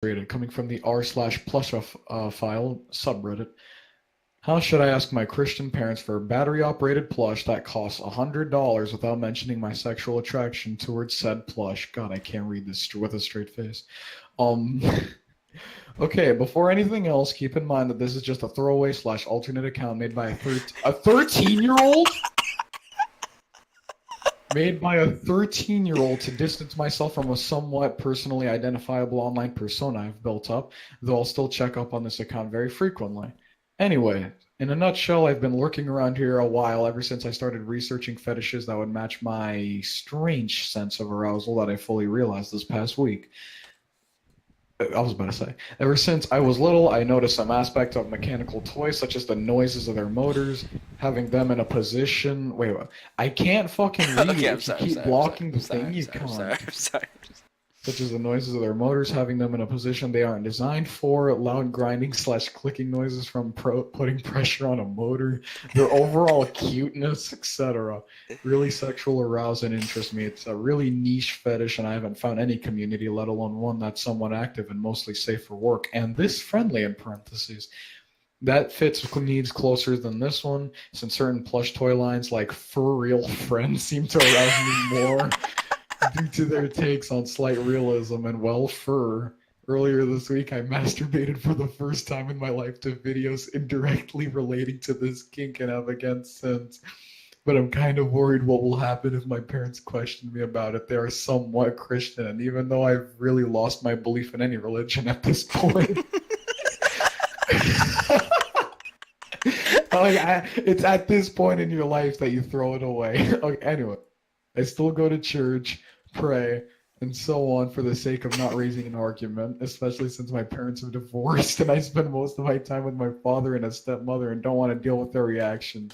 coming from the r/plushophile subreddit. How should I ask my Christian parents for a battery-operated plush that costs $100 without mentioning my sexual attraction towards said plush? God, I can't read this with a straight face. Um, okay, before anything else, keep in mind that this is just a throwaway slash alternate account made by a 13-year-old? Made by a 13-year-old to distance myself from a somewhat personally identifiable online persona I've built up, though I'll still check up on this account very frequently. Anyway, in a nutshell, I've been lurking around here a while ever since I started researching fetishes that would match my strange sense of arousal that I fully realized this past week. I was about to say, ever since I was little, I noticed some aspect of mechanical toys, such as the noises of their motors, having them in a position. Wait, I can't fucking read Okay, it. I'm If you sorry, keep blocking the thing, you can't. I'm sorry. Such as the noises of their motors, having them in a position they aren't designed for, loud grinding slash clicking noises from putting pressure on a motor, their overall cuteness, etc. Really sexual arouse and interest me. It's a really niche fetish, and I haven't found any community, let alone one that's somewhat active and mostly safe for work, and this friendly in parentheses. That fits needs closer than this one, since certain plush toy lines like Fur Real Friends seem to arouse me more due to their takes on slight realism and fur. Earlier this week, I masturbated for the first time in my life to videos indirectly relating to this kink and have again since. But I'm kind of worried what will happen if my parents question me about it. They are somewhat Christian, and even though I've really lost my belief in any religion at this point, it's at this point in your life that you throw it away. Okay, anyway, I still go to church, pray, and so on for the sake of not raising an argument, especially since my parents are divorced and I spend most of my time with my father and a stepmother and don't want to deal with their reactions.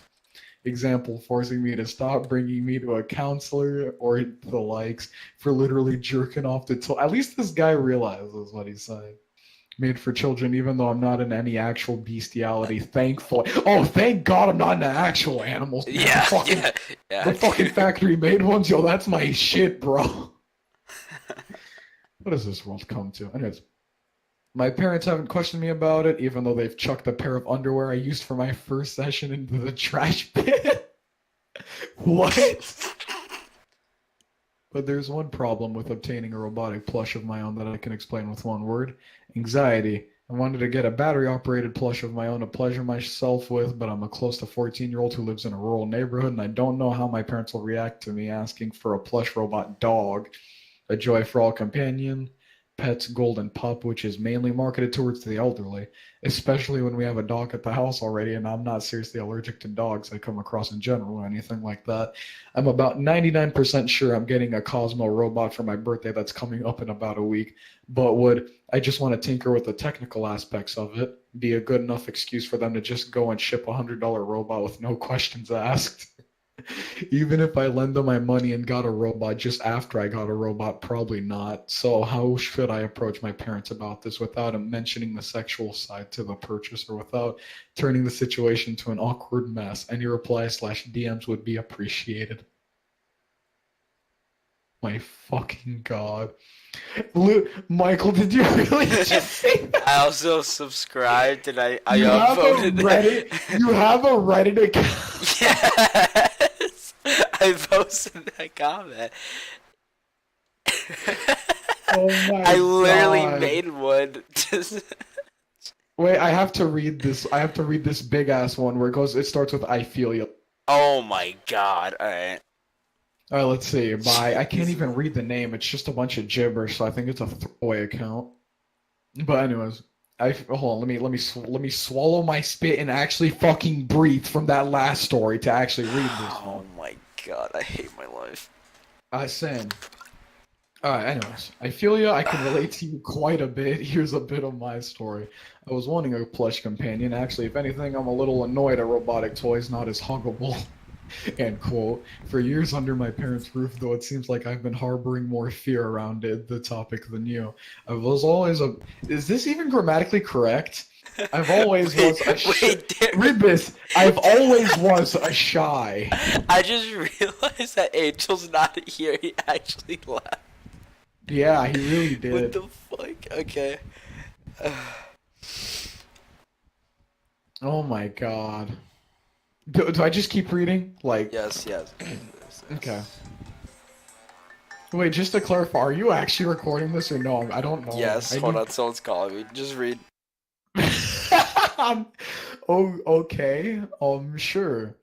Example, forcing me to stop, bringing me to a counselor or the likes for literally jerking off the At least this guy realizes what he's saying. Made for children, even though I'm not in any actual bestiality, thankfully. Oh, thank God I'm not into actual animals. Man. Yeah, The fucking factory made ones, yo, that's my shit, bro. What does this world come to? Anyways, my parents haven't questioned me about it, even though they've chucked a pair of underwear I used for my first session into the trash bin. What? But there's one problem with obtaining a robotic plush of my own that I can explain with one word. Anxiety. I wanted to get a battery-operated plush of my own to pleasure myself with, but I'm a close to 14-year-old who lives in a rural neighborhood, and I don't know how my parents will react to me asking for a plush robot dog, a joy for all companion, Pet's Golden Pup, which is mainly marketed towards the elderly, especially when we have a dog at the house already, and I'm not seriously allergic to dogs I come across in general or anything like that. I'm about 99% sure I'm getting a Cosmo robot for my birthday that's coming up in about a week, but would I just want to tinker with the technical aspects of it, be a good enough excuse for them to just go and ship a $100 robot with no questions asked? Even if I lend them my money and got a robot just after I got a robot, probably not. So how should I approach my parents about this without mentioning the sexual side to the purchase or without turning the situation to an awkward mess? Any reply/DMs would be appreciated. My fucking God. Michael, did you really just say that? I also subscribed and I You have a upvoted Reddit, you have a Reddit account? Yes! I posted that comment. Oh my I literally God. made one. Wait, I have to read this. I have to read this big ass one where it starts with I feel you. Oh my God! Alright. All right, let's see. Bye. I can't even read the name. It's just a bunch of gibberish, so I think it's a throwaway account. But anyways, hold on. Let me swallow my spit and actually fucking breathe from that last story to actually read this Oh one. my God! I hate my life. Sam. Alright, anyways. I feel you. I can relate to you quite a bit. Here's a bit of my story. I was wanting a plush companion. Actually, if anything, I'm a little annoyed at robotic toys not as huggable. End quote. For years under my parents' roof, though it seems like I've been harboring more fear around the topic than you. I was always a... Is this even grammatically correct? I've always was a read this. I've always was a shy. I just realized that Angel's not here. He actually left. Yeah, he really What did. the fuck? Okay. Oh my god. Do I just keep reading? Like, Yes, yes. Yes, okay. yes. Wait, just to clarify, are you actually recording this or no? I don't know. Yes, I hold need. on, someone's calling me. Just read. Oh, okay. Sure.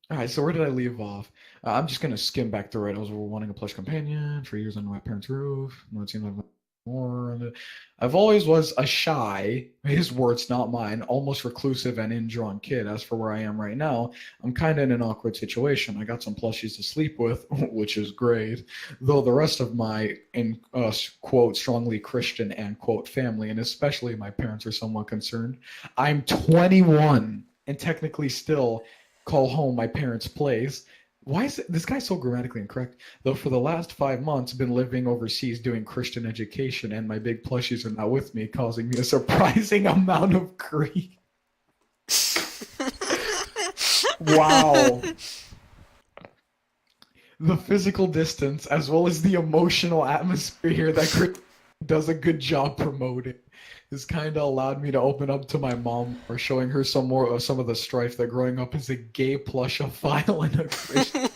All right, so where did I leave off? I'm just gonna skim back through it. I was wanting a plush companion for years under my parents' roof. No, it seemed like more. I've always was a shy, his words, not mine, almost reclusive and indrawn kid. As for where I am right now, I'm kind of in an awkward situation. I got some plushies to sleep with, which is great. Though the rest of my, in quote, strongly Christian and quote family, and especially my parents, are somewhat concerned. I'm 21 and technically still call home my parents' place. Why is this guy so grammatically incorrect? Though for the last 5 months, been living overseas doing Christian education, and my big plushies are not with me, causing me a surprising amount of grief. Wow. The physical distance, as well as the emotional atmosphere that Chris does a good job promoting, has kind of allowed me to open up to my mom or showing her some more of some of the strife that growing up as a gay plushophile and a Christian.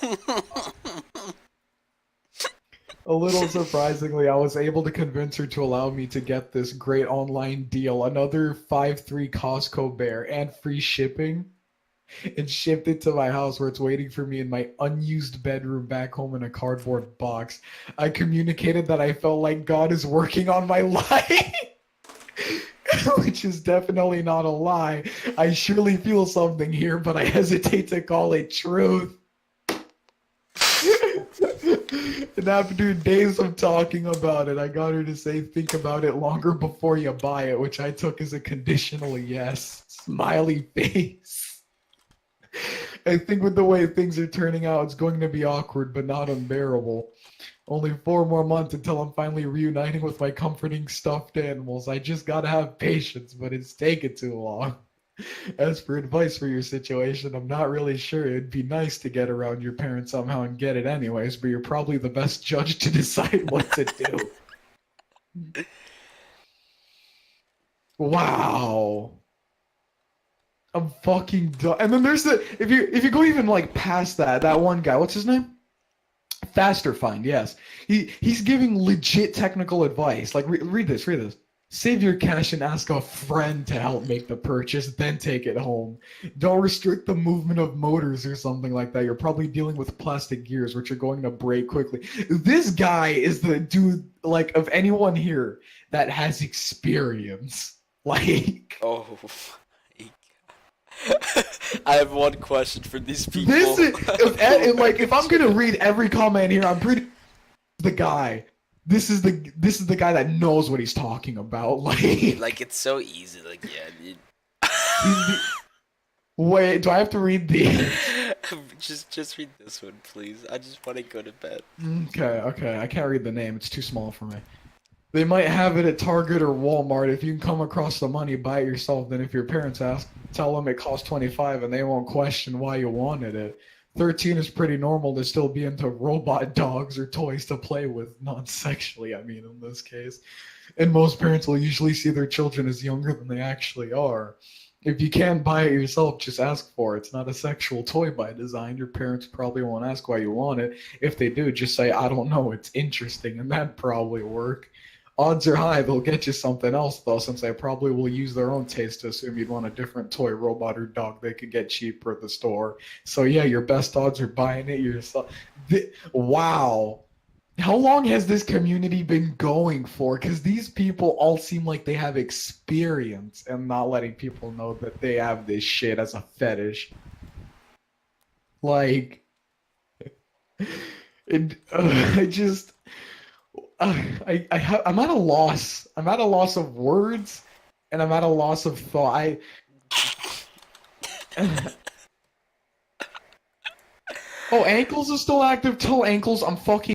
A little surprisingly, I was able to convince her to allow me to get this great online deal, another 5-3 Costco bear and free shipping, and shipped it to my house where it's waiting for me in my unused bedroom back home in a cardboard box. I communicated that I felt like God is working on my life. Which is definitely not a lie. I surely feel something here, but I hesitate to call it truth. And after days of talking about it, I got her to say, think about it longer before you buy it, which I took as a conditional yes. Smiley face. I think with the way things are turning out, it's going to be awkward, but not unbearable. Only 4 more months until I'm finally reuniting with my comforting stuffed animals. I just gotta have patience, but it's taken too long. As for advice for your situation, I'm not really sure. It'd be nice to get around your parents somehow and get it anyways, but you're probably the best judge to decide what to do. Wow. I'm fucking done. And then there's the if you go even like past that one guy, what's his name? Faster Find, yes. He's giving legit technical advice. Like read this, read this. Save your cash and ask a friend to help make the purchase, then take it home. Don't restrict the movement of motors or something like that. You're probably dealing with plastic gears, which are going to break quickly. This guy is the dude, like, of anyone here that has experience. Like, Oh my God. I have one question for these people. this is, if I'm gonna read every comment here, I'm pretty the guy. This is the guy that knows what he's talking about. Like it's so easy. Like yeah, dude. the, wait, do I have to read the? Just read this one, please. I just want to go to bed. Okay. I can't read the name. It's too small for me. They might have it at Target or Walmart. If you can come across the money, buy it yourself. Then if your parents ask, tell them it costs 25 and they won't question why you wanted it. 13 is pretty normal to still be into robot dogs or toys to play with, non-sexually, I mean, in this case. And most parents will usually see their children as younger than they actually are. If you can't buy it yourself, just ask for it. It's not a sexual toy by design. Your parents probably won't ask why you want it. If they do, just say, I don't know, it's interesting, and that'd probably work. Odds are high they'll get you something else, though, since they probably will use their own taste to assume you'd want a different toy, robot, or dog they could get cheaper at the store. So, yeah, your best odds are buying it yourself. Wow. How long has this community been going for? Because these people all seem like they have experience and not letting people know that they have this shit as a fetish. Like, I just. I'm at a loss. I'm at a loss of words, and I'm at a loss of thought. Oh, ankles is still active. Tell ankles I'm fucking.